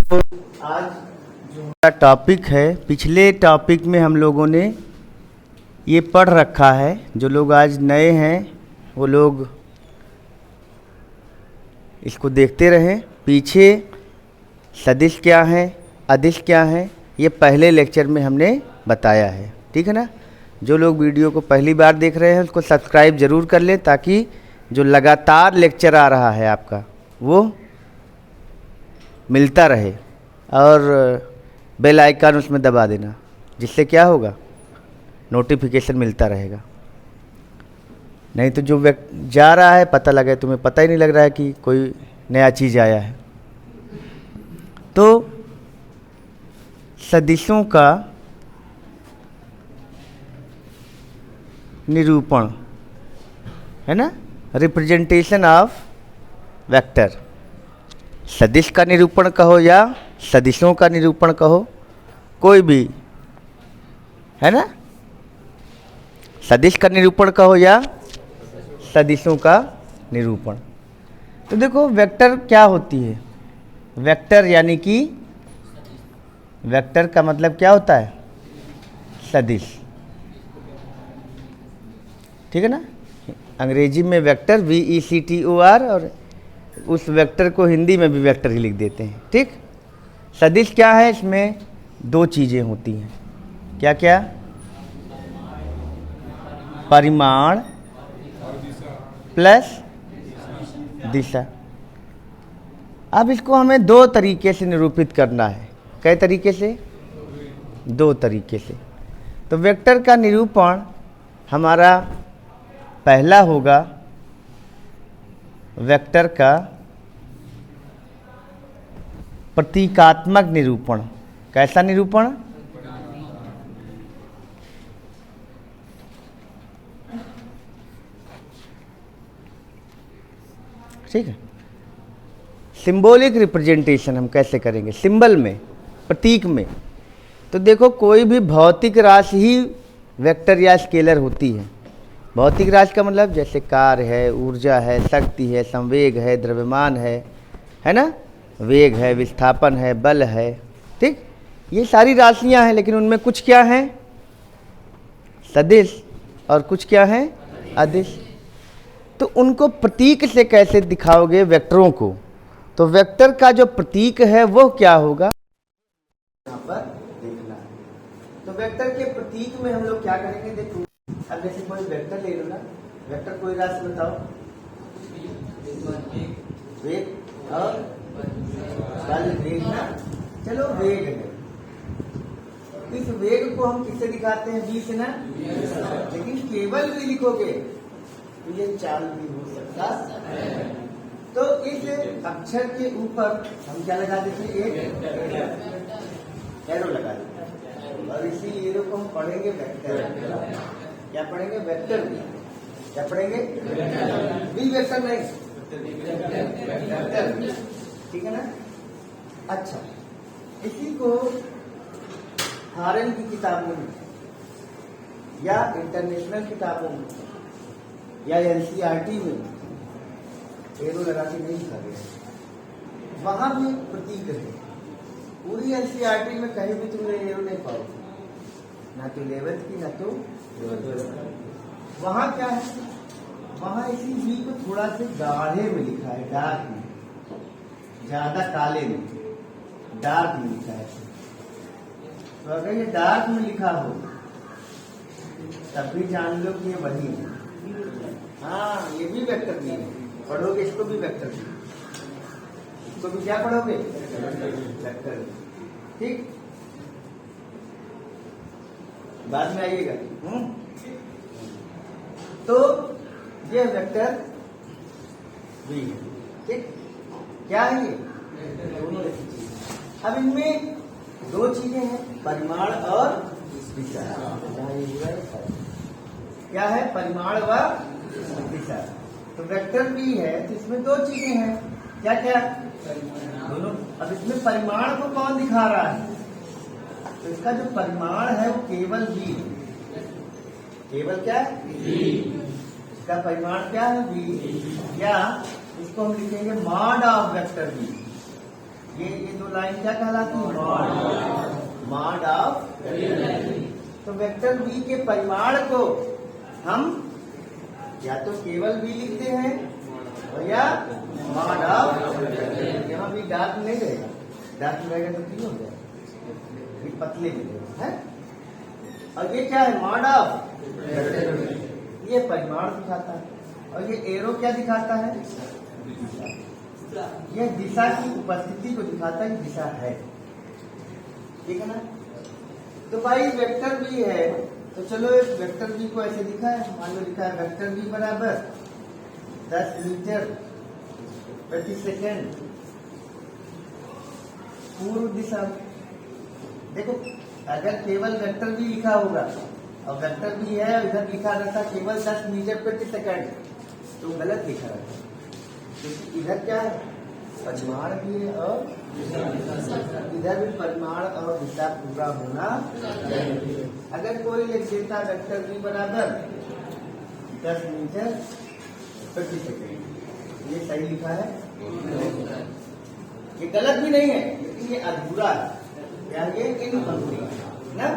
तो आज जो हमारा टॉपिक है, पिछले टॉपिक में हम लोगों ने ये पढ़ रखा है। जो लोग आज नए हैं वो लोग इसको देखते रहें। पीछे सदिश क्या है, अदिश क्या है, ये पहले लेक्चर में हमने बताया है। ठीक है ना। जो लोग वीडियो को पहली बार देख रहे हैं उसको सब्सक्राइब ज़रूर कर लें, ताकि जो लगातार लेक्चर आ रहा है आपका वो मिलता रहे। और बेल आइकन उसमें दबा देना, जिससे क्या होगा, नोटिफिकेशन मिलता रहेगा। नहीं तो जो जा रहा है पता लगे तुम्हें पता ही नहीं लग रहा है कि कोई नया चीज़ आया है। तो सदिशों का निरूपण है ना, रिप्रेजेंटेशन ऑफ वेक्टर। सदिश का निरूपण कहो या सदिशों का निरूपण कहो, कोई भी है ना। सदिश का निरूपण कहो या सदिशों का निरूपण। तो देखो वेक्टर क्या होती है। वेक्टर यानी कि वेक्टर का मतलब क्या होता है, सदिश। ठीक है ना। अंग्रेजी में वेक्टर VECTOR, और उस वेक्टर को हिंदी में भी वेक्टर ही लिख देते हैं। ठीक। सदिश क्या है, इसमें दो चीज़ें होती हैं। क्या क्या, परिमाण प्लस दिशा। अब इसको हमें दो तरीके से निरूपित करना है। कई तरीके से, दो तरीके से। तो वेक्टर का निरूपण हमारा पहला होगा वेक्टर का प्रतीकात्मक निरूपण। कैसा निरूपण, ठीक है। सिंबॉलिक रिप्रेजेंटेशन हम कैसे करेंगे, सिंबल में, प्रतीक में। तो देखो कोई भी भौतिक राशि ही वेक्टर या स्केलर होती है। भौतिक राशि का मतलब जैसे कार्य है, ऊर्जा है, शक्ति है, संवेग है, द्रव्यमान है ना, वेग है, विस्थापन है, बल है। ठीक। ये सारी राशियां हैं, लेकिन उनमें कुछ क्या है, सदिश, और कुछ क्या है, अदिश। तो उनको प्रतीक से कैसे दिखाओगे वेक्टरों को। तो वेक्टर का जो प्रतीक है वो क्या होगा, यहाँ पर देखना है। तो वेक्टर के प्रतीक में हम लोग क्या करेंगे, देखो अब जैसे कोई वेक्टर ले लो ना। वेक्टर कोई राशि बताओ, वेग और बल, वेग ना। चलो वेग है, इस वेग को हम किससे दिखाते हैं, बी से ना। लेकिन केवल भी लिखोगे तो ये चाल भी हो सकता है। तो इस अक्षर के ऊपर हम क्या लगा देते हैं, एक एरो लगा देते हैं, और इसी एरो को हम पढ़ेंगे वेक्टर। क्या पढ़ेंगे, वेक्टर भी। क्या पढ़ेंगे, बी वेक्टर नहीं, वेक्टर। ठीक है ना। अच्छा, इसी को हारेन की किताबों में या इंटरनेशनल किताबों में या NCERT में एरो लगा के नहीं लिखा गया। वहां भी प्रतीक है। पूरी NCERT में कहीं भी तुमने एरो नहीं पाओगे, ना तो 11th की, ना तो 12th। वहां क्या है, वहां इसी बी को थोड़ा से गाढ़े में लिखा है, डार्क में, ज्यादा काले में, डार्क में लिखा है। तो अगर ये डार्क में लिखा हो तब भी जान लो कि ये वही है। हाँ, ये भी वेक्टर नहीं है, पढ़ोगे इसको भी वेक्टर नहीं, इसको भी क्या पढ़ोगे, वेक्टर। ठीक, बाद में आइएगा। तो ये वेक्टर बी है। ठीक, क्या है ये, दोनों ऐसी चीज। अब इनमें दो चीजें हैं, परिमाण और दिशा। क्या है, परिमाण व दिशा। तो वेक्टर बी है तो इसमें दो चीजें हैं, क्या क्या, दोनों। अब इसमें परिमाण को कौन दिखा रहा है, तो इसका जो परिमाण है वो केवल बी है। केवल क्या है, बी। इसका परिमाण क्या है, बी। या इसको हम लिखेंगे मॉड ऑफ वेक्टर बी। ये दो लाइन क्या कहलाती है? Mod of. तो वेक्टर v के परिमाण को हम या तो केवल v लिखते हैं और या मॉड ऑफ। यहाँ भी डार्क नहीं रहेगा, डार्क रहेगा तो क्यों हो जाएगा, ये पतले में है। और ये क्या है? Mod of. ये परिमाण दिखाता है और ये एरो क्या दिखाता है? यह दिशा की उपस्थिति को दिखाता है, दिशा है, ठीक है ना। तो भाई वेक्टर v है, तो चलो इस वेक्टर v को ऐसे लिखा है, मान लो लिखा है वेक्टर v बराबर 10 मीटर प्रति सेकंड पूर्व दिशा। देखो अगर केवल वेक्टर v लिखा होगा और वेक्टर v है और इधर लिखा रहता केवल 10 मीटर प्रति सेकंड, तो गलत लिखा रहता, क्योंकि इधर क्या है? परिमाण भी है और इधर भी परिमाण और दिशा पूरा होना चाहिए। अगर कोई लिख देता वेक्टर v बराबर 10 मीटर प्रति सेकंड, ये सही लिखा है, ये गलत भी नहीं है, लेकिन ये अधूरा है, या ये इनकम्प्लीट है ना।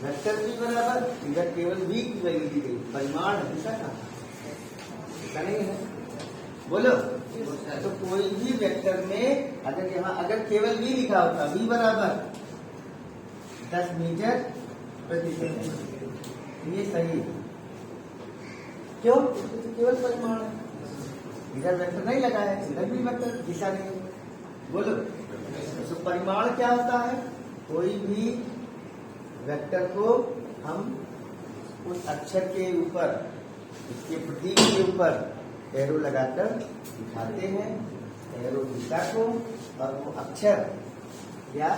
वेक्टर v बराबर इधर केवल v की वैल्यू दी गई, परिमाण दिशा का ऐसा नहीं है। बोलो, तो कोई भी वेक्टर में अगर यहाँ अगर केवल v लिखा होता, v बराबर 10 मीटर प्रति सेकंड, ये सही है। क्यों? तो केवल परिमाण है, इधर वेक्टर नहीं लगा है, इधर भी वेक्टर दिशा नहीं है। बोलो, तो परिमाण क्या होता है? कोई भी वेक्टर को हम उस अक्षर के ऊपर, इसके प्रतीक के ऊपर एरो लगाकर दिखाते हैं, एरो दिशा को, और वो अक्षर या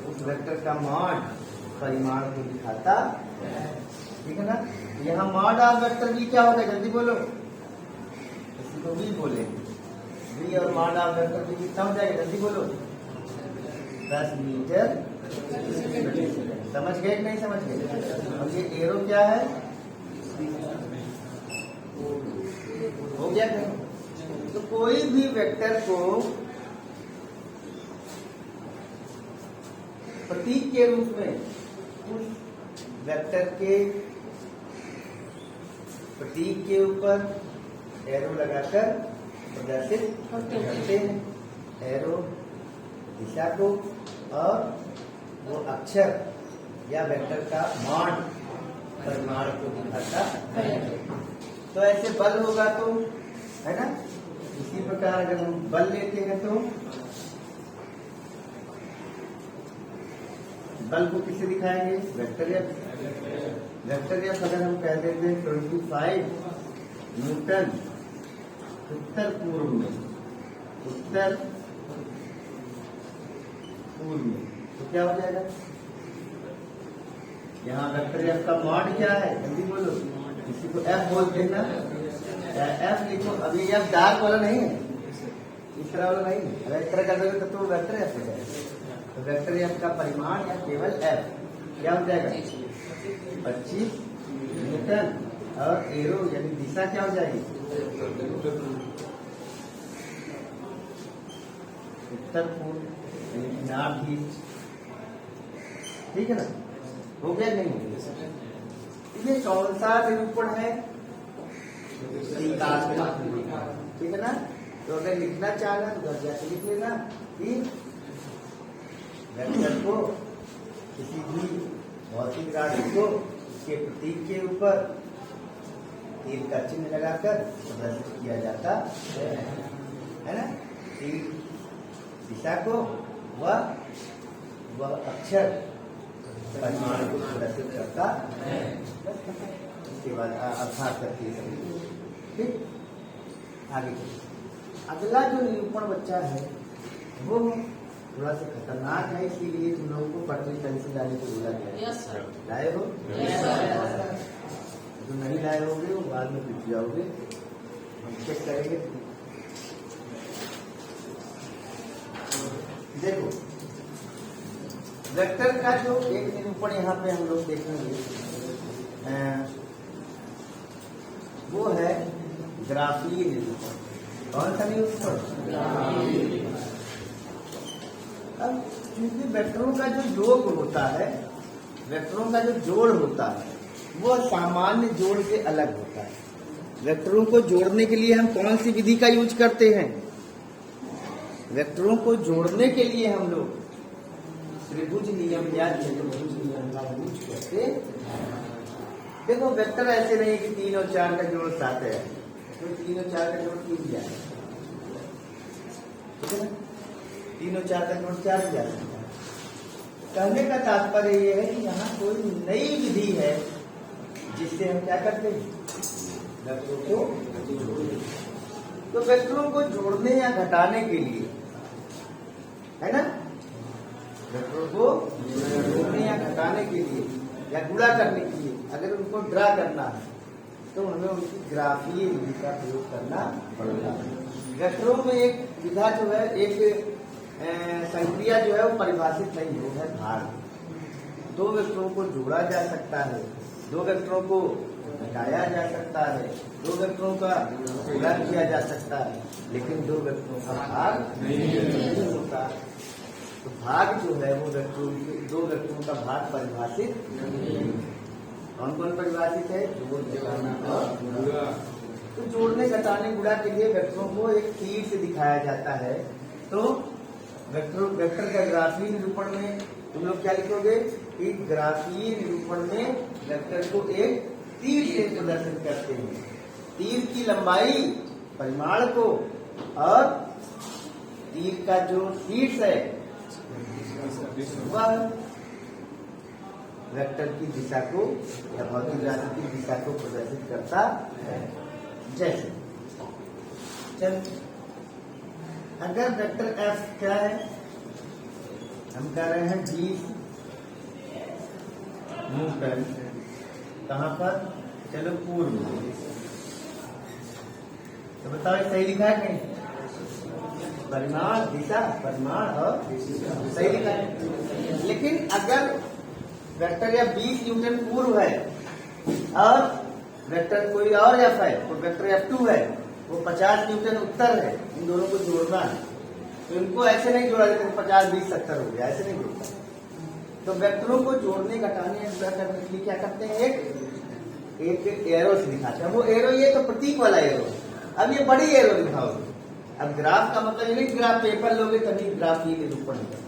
उस वेक्टर का मॉड परिमाण को दिखाता है, ठीक है ना। यहाँ मॉड ऑफ वेक्टर v क्या होगा? जल्दी बोलो, किसी को v बोले, v और मॉड ऑफ वेक्टर v कितना हो जाएगा? जल्दी बोलो, 10 मीटर। समझ गए कि नहीं समझ गए? और ये एरो क्या है? हो गया नहीं? तो कोई भी वेक्टर को प्रतीक के रूप में उस वेक्टर के प्रतीक के ऊपर एरो लगाकर प्रदर्शित करते हैं, एरो दिशा को और वो अक्षर या वेक्टर का मान परिमाण को दिखाता है। तो ऐसे बल होगा तो, है ना, इसी प्रकार अगर हम बल लेते हैं तो बल को किससे दिखाएंगे? Vector F. वेक्टर एफ अगर हम कह देते हैं 25 न्यूटन उत्तर पूर्व में, उत्तर पूर्व में, तो क्या हो जाएगा? यहाँ वेक्टर एफ का मॉड क्या है? जल्दी बोलो, किसी को एफ बोलते हैं ना, एफ लिखो। अभी एफ डार्क वाला नहीं है, इस तरह वाला नहीं है। अगर इस तरह कर दोगे तो वेक्टर एफ हो जाएगा। तो वेक्टर एफ का परिमाण या केवल एफ क्या हो जाएगा? 25 न्यूटन, और एरो यानी दिशा क्या हो जाएगी? उत्तर पूर्व यानी नॉर्थ ईस्ट, ठीक है ना। हो गया नहीं? ये कौन सा निरूपण है? ठीक है ना। तो अगर लिखना चाहना तो घर जाके लिख लेना कि वेक्टर को किसी भी भौतिक राशि को के प्रतीक के ऊपर तीर का चिन्ह लगाकर प्रदर्शित किया जाता है ना। तीर दिशा को वह अक्षर परिमाण को प्रदर्शित करता है। उसके बाद अर्थात करती है। ठीक, आगे अगला जो निरूपण बच्चा है वो थोड़ा सा खतरनाक है, इसीलिए तुम लोगों को पढ़ने पेंसिल लाने को बोला गया। लाए हो? जो नहीं लाए होगे वो बाद में पूछ जाओगे, हम चेक करेंगे। देखो वेक्टर का जो एक निरूपण यहाँ पे हम लोग देखेंगे वो है ग्राफीय निरूपण। कौन सा निरूपण? अब क्योंकि वेक्टरों का जो योग होता है, वेक्टरों का जो जोड़ होता है वो सामान्य जोड़ से अलग होता है। वेक्टरों को जोड़ने के लिए हम कौन सी विधि का यूज करते हैं? वेक्टरों को जोड़ने के लिए हम लोग त्रिभुज नियम या चतुर्भुज नियम का यूज करते हैं। देखो वेक्टर ऐसे नहीं कि 3 और 4 का जोड़ 7 है, तो 3 और 4 का जोड़ 3 जाए, ठीक है ना? 3 और 4 का जोड़ 4 जा सकता है। कहने का तात्पर्य यह है कि यहाँ कोई नई विधि है जिससे हम क्या करते हैं, वेक्टरों को जोड़ते। तो वेक्टरों को जोड़ने या घटाने के लिए, है ना, वेक्टरों को जोड़ने या घटाने के लिए या गुणा करने के लिए अगर उनको ड्रा करना है तो हमें उनकी ग्राफीय विधि का प्रयोग करना पड़ेगा। वेक्टरों में एक विधा जो है, एक संक्रिया जो है वो परिभाषित नहीं हो, है भाग। 2 वेक्टरों को जोड़ा जा सकता है, 2 वेक्टरों को घटाया जा सकता है, 2 वेक्टरों का गुणा किया जा सकता है, लेकिन 2 वेक्टरों का भाग नहीं होता। तो भाग जो है वो वेक्टरों, 2 वेक्टरों का भाग परिभाषित नहीं है। कौन कौन परिभाषित है? जोड़, घटाना और गुणा। तो जोड़ने, घटाने, गुणा के लिए वेक्टरों को एक तीर से दिखाया जाता है। तो वेक्टर का ग्राफीय निरूपण में तुम लोग क्या लिखोगे कि ग्राफीय निरूपण में वेक्टर को एक तीर से प्रदर्शित करते हैं। तीर की लंबाई, परिमाण को और तीर का जो शीर्ष है वह वेक्टर की दिशा को या भौतिक राशि की दिशा को प्रदर्शित करता है। जैसे चल, अगर वेक्टर एफ क्या है, हम कह रहे हैं 20 न्यूटन, कहां पर? चलो पूर्व में, तो बताओ सही लिखा है नहीं? परिमाण, दिशा, परिमाण और सही लिखा है। लेकिन अगर वेक्टर या 20 न्यूटन पूर्व है और वेक्टर कोई और एफ है, तो वेक्टर F2 है, वो 50 न्यूटन उत्तर है, इन दोनों को जोड़ना है, तो इनको ऐसे नहीं जोड़ा जाता 50, 20, 70 हो गया, ऐसे नहीं जोड़ता। तो वेक्टरों को जोड़ने, घटाने या गुणा करने के लिए क्या करते हैं, एक एरो से दिखाते हैं। वो एरो, ये तो प्रतीक वाला एरो है। अब ये बड़ी एरो दिखाओगे। अब ग्राफ का मतलब ये नहीं ग्राफ पेपर लोगे तभी ग्राफ ये निरूपण है।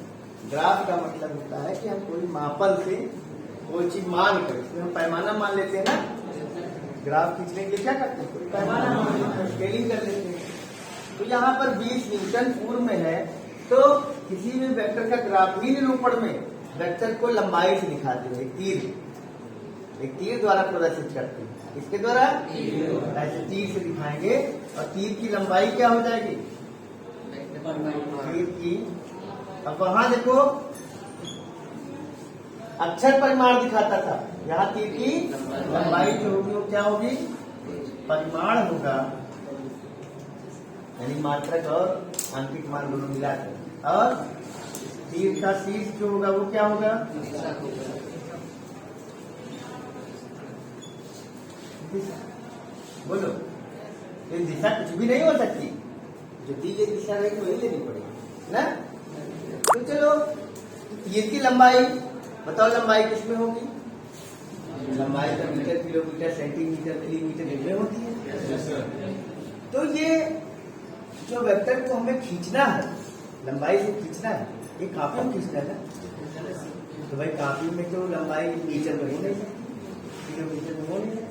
ग्राफ का मतलब होता है कि हम कोई मापन से कोई चीज मान कर, इसमें हम पैमाना मान लेते हैं ना। ग्राफ खींचने के लिए क्या करते हैं, कोई पैमाना मान लेते हैं, स्केलिंग कर लेते हैं। तो यहाँ पर 20 न्यूटन पूर्व में है, तो किसी भी वेक्टर का ग्राफीय निरूपण में वेक्टर को लंबाई से दिखाते हैं, एक तीर द्वारा प्रदर्शित करते हैं। इसके द्वारा ऐसे तीर से दिखाएंगे और तीर की लंबाई क्या हो जाएगी, तीर की। अब वहां देखो अक्षर परिमाण दिखाता था, यहाँ तीर की लंबाई जो होगी वो क्या होगी, परिमाण होगा, यानी मात्रक और आंतरिक मान दोनों मिलाकर। और तीर का शीर्ष जो होगा वो क्या होगा, बोलो, ये दिशा कुछ भी नहीं हो सकती, जो दी गई दिशा रहेगी वही लेनी पड़ेगी ना। तो चलो तीर की लंबाई बताओ, लंबाई किसमें होगी, लंबाई तो मीटर, किलोमीटर, सेंटीमीटर, मिलीमीटर इनमें होती है। तो ये जो वेक्टर को हमें खींचना है, लंबाई से खींचना है, ये काफी में खींचना है ना। तो भाई काफी में तो लंबाई मीटर में हो नहीं सकती, किलोमीटर में हो नहीं सकती।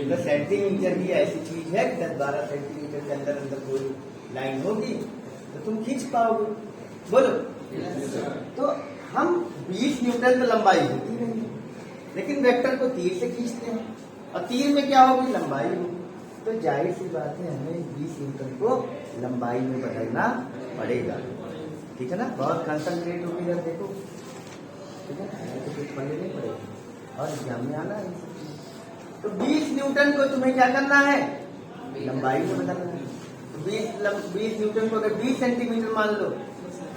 तो सेंटीमीटर की ऐसी चीज है कि 10-12 सेंटीमीटर के अंदर अंदर कोई लाइन होगी तो तुम खींच पाओगे, बोलो। तो हम 20 न्यूटन तो लंबाई होती नहीं, लेकिन वेक्टर को तीर से खींचते हैं और तीर में क्या होगी, लंबाई होगी। तो जाहिर सी बात है हमें 20 न्यूटन को लंबाई में बदलना पड़ेगा, ठीक है ना। बहुत कंसंट्रेट होगी इधर देखो, ठीक है, तो कुछ पढ़ने नहीं पड़ेगा और एग्जाम में आना है। तो 20 न्यूटन को तुम्हें क्या करना है, लंबाई में बदलना है। तो 20 न्यूटन को अगर 20 सेंटीमीटर मान लो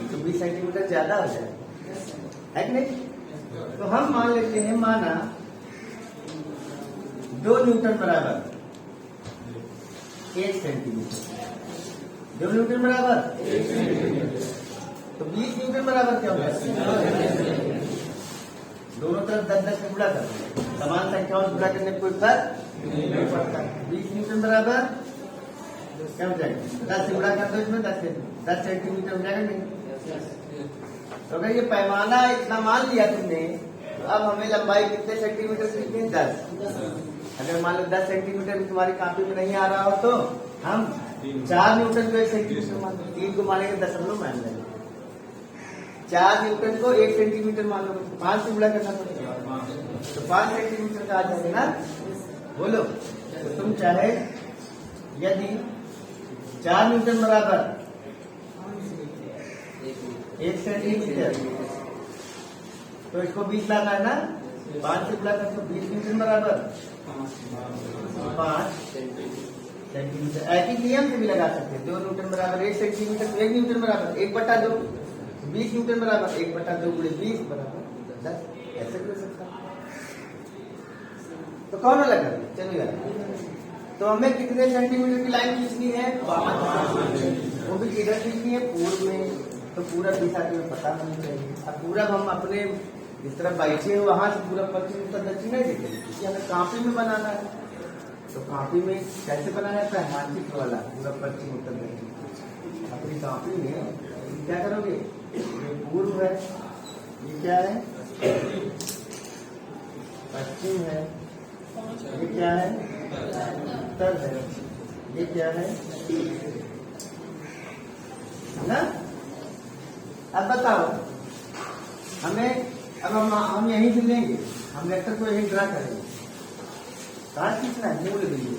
तो 20 सेंटीमीटर ज्यादा हो जाए, है कि नहीं। तो हम मान लेते हैं, माना 2 न्यूटन बराबर 1 सेंटीमीटर, 2 न्यूटन बराबर 1 सेंटीमीटर। तो 20 न्यूटन बराबर क्या होगा? दोनों तरफ 10-10 से गुणा कर, समान संख्याओं से गुणा करने में कोई फर्क नहीं पड़ता। 20 न्यूटन बराबर क्या हो जाएगा? 10 से गुणा कर दो, इसमें 10 सेंटीमीटर हो जाएगा नहीं? तो अगर ये पैमाना इतना मान लिया तुमने, तो अब हमें लंबाई कितने सेंटीमीटर सीखनी है? 10। अगर मान लो 10 सेंटीमीटर तुम्हारी कॉपी में नहीं आ रहा हो तो हम 4 न्यूटन को 1 सेंटीमीटर मान लो, 3 को मानेंगे दशमलव मान लेंगे, 4 न्यूटन को 1 सेंटीमीटर मान लो, 5 से गुणा करना पड़ेगा, तो 5 सेंटीमीटर का आ जाएगा ना। बोलो, तो तुम चाहे यदि 4 न्यूटन बराबर 1 सेंटीमीटर, तो इसको 20 लाना है ना, 5 से गुणा कर, तो 20 न्यूटन बराबर 5 सेंटीमीटर। ऐसे नियम से भी लगा सकते हैं, 2 न्यूटन बराबर 1 सेंटीमीटर, 1 न्यूटन बराबर 1/2, 20 न्यूटन बराबर 1/2 गुणे 20 बराबर 10, ऐसे भी हो सकता है। तो कौन अलग है? चलिए, तो हमें कितने सेंटीमीटर की लाइन खींचनी है? 5। वो भी किधर खींचनी है? पूर्व में। तो पूरा दिशा तुम्हें पता होनी चाहिए। अब पूरा हम अपने जिस तरफ बैठे हो वहां से पूरा पश्चिम उत्तर दक्षिण नहीं देखेंगे, क्योंकि हमें कॉपी में बनाना है। तो कॉपी में कैसे बनाना है? मानचित्र वाला पूरा पश्चिम उत्तर दक्षिण। अपनी कॉपी में क्या करोगे? ये पूर्व है, ये क्या है? पश्चिम है, ये क्या है? उत्तर है, ये क्या है? ना? अब बताओ हमें, अब हम यहीं से लेंगे, हम वेक्टर को यहीं ड्रा करेंगे। कहाँ खींचना है? मूल बिंदु।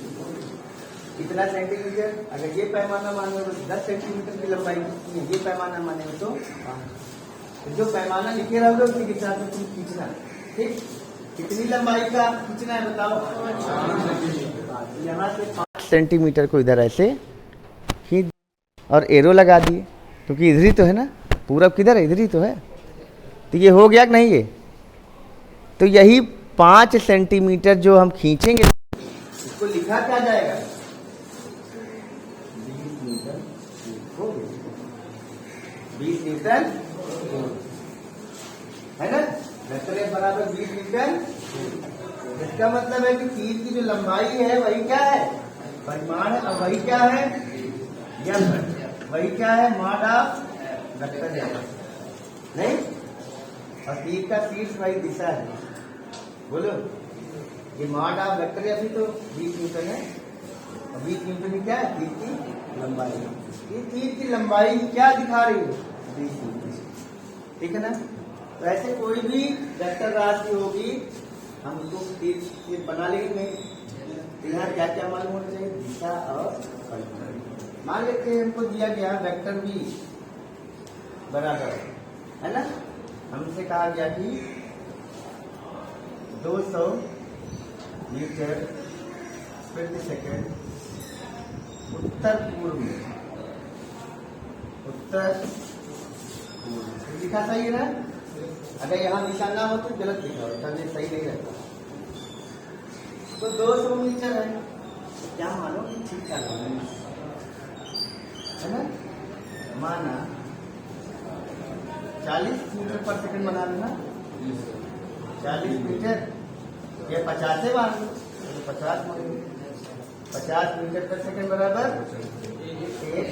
कितना सेंटीमीटर? अगर ये पैमाना माने तो 10 सेंटीमीटर की लंबाई कितनी है? ये पैमाना माने तो 5। जो पैमाना लिखे रहोगे उसके हिसाब से तुम खींचना, ठीक? कितनी लंबाई का खींचना है बताओ? यहाँ से 5 सेंटीमीटर को इधर ऐसे खींच और एरो लगा दिए, क्योंकि इधर ही तो है ना, पूरब किधर है? इधर ही तो है। तो ये हो गया कि नहीं? ये तो यही 5 सेंटीमीटर जो हम खींचेंगे, इसको लिखा क्या जाएगा? 20 न्यूटन हो गया, 20 न्यूटन है ना। वेक्टर बराबर 20 न्यूटन। इसका मतलब है कि तीर की जो लंबाई है वही क्या है? परिमाण है। और वही क्या है? वही क्या है? मॉड ऑफ वेक्टर है, नहीं? और तीर का शीर्ष वही दिशा है। बोलो, ये मॉड ऑफ वेक्टर अभी तो 20 न्यूटन है, और 20 न्यूटन की क्या है? तीर की लंबाई। ये तीर की लंबाई क्या दिखा रही है? 20 न्यूटन, ठीक है ना। तो ऐसे कोई भी वेक्टर राशि होगी, हम उसको तीर बना लेंगे। यहाँ क्या क्या मालूम होना चाहिए? दिशा और परिमाण। मान लेते हैं हमको दिया गया वेक्टर v बराबर है ना, हमसे कहा गया कि 200 मीटर प्रति सेकंड उत्तर पूर्व में, उत्तर पूर्व लिखा सही है ना। अगर यहाँ दिशा ना हो तो गलत लिखा हो, तब ये सही नहीं रहता। तो 200 मीटर है, क्या मानो कि ठीक ठाक है ना। माना 40 मीटर पर सेकंड बना लेना, 40 मीटर या 50 से मान लो, 50 मान लो, 50 मीटर पर सेकंड बराबर 1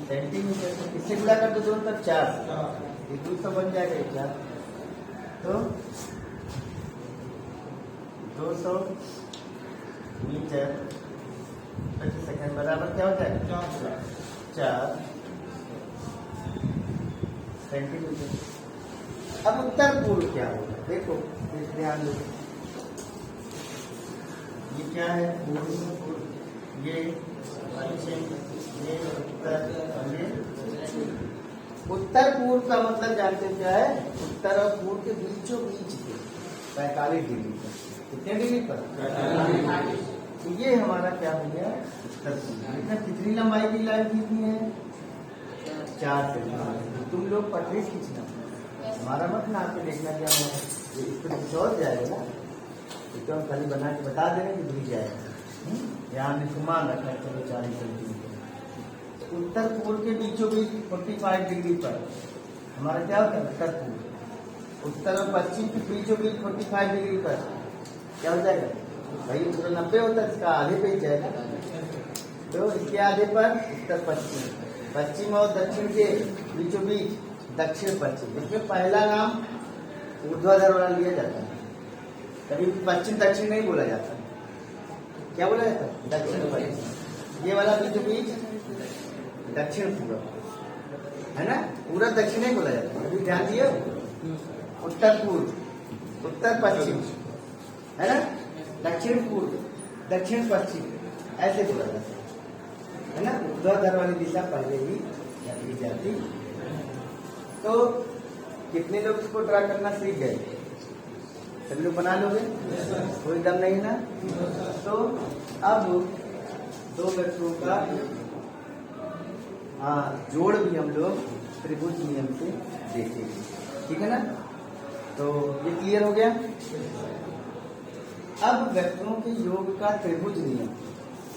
सेंटीमीटर। इससे गुणा कर दो दोनों तरफ 4, ये 200 बन जाएगा 4। तो 200 मीटर प्रति सेकंड बराबर क्या होता है? 4 सेंटीमीटर। अब उत्तर पूर्व क्या होगा? देखो ध्यान दो, ये क्या है? पूर्व, ये पश्चिम, ये उत्तर और ये उत्तर पूर्व का मतलब जानते हैं क्या है? उत्तर और पूर्व के बीचों बीच के 45 डिग्री पर। कितने डिग्री पर? तो ये हमारा क्या हो गया? उत्तर पूर्व। कितनी लंबाई की लाइन खींचनी है? 4 सेंटीमीटर। तुम लोग 25 खींचना, हमारा मत ना आपको देखना क्या होगा, इस पर कुछ और जाएगा ना, तो हम खाली बना के बता देंगे कि भूल जाएगा। यहाँ हमने मान रखना है, चलो 40 सेंटीमीटर। उत्तर पूर्व के बीचों बीच 45 डिग्री पर हमारा क्या होता है उत्तर पूर्व, उत्तर और पश्चिम के बीचों बीच 45 डिग्री पर क्या हो जाएगा भाई, पूरा 90 होता है, इसका आधे पे ही जाएगा। तो इसके आधे पर उत्तर पश्चिम, पश्चिम और दक्षिण के बीचों बीच दक्षिण पश्चिम। इसमें पहला नाम ऊर्ध्वाधर वाला लिया जाता है, कभी पश्चिम दक्षिण नहीं बोला जाता। क्या बोला जाता है दक्षिण पश्चिम। ये वाला बीचों बीच दक्षिण पूर्व है ना, पूरा दक्षिण नहीं बोला जाता। अभी ध्यान दिए, उत्तर पूर्व, उत्तर पश्चिम है ना, दक्षिण पूर्व, दक्षिण पश्चिम, ऐसे बोला जाता है ना। ऊर्ध्वाधर वाली दिशा पहले ही ली जाती। तो कितने लोग इसको ड्रा करना सीख गए? सभी लोग बना लोगे? कोई दम नहीं ना। तो अब दो वृत्तों का जोड़ भी हम लोग त्रिभुज नियम से देखेंगे, ठीक है ना। तो ये क्लियर हो गया। अब वृत्तों के योग का त्रिभुज नियम,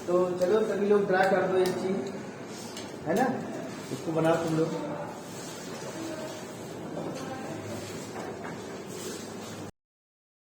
तो चलो सभी लोग ड्रा कर दो एक चीज, है ना, इसको बनाओ तुम लोग।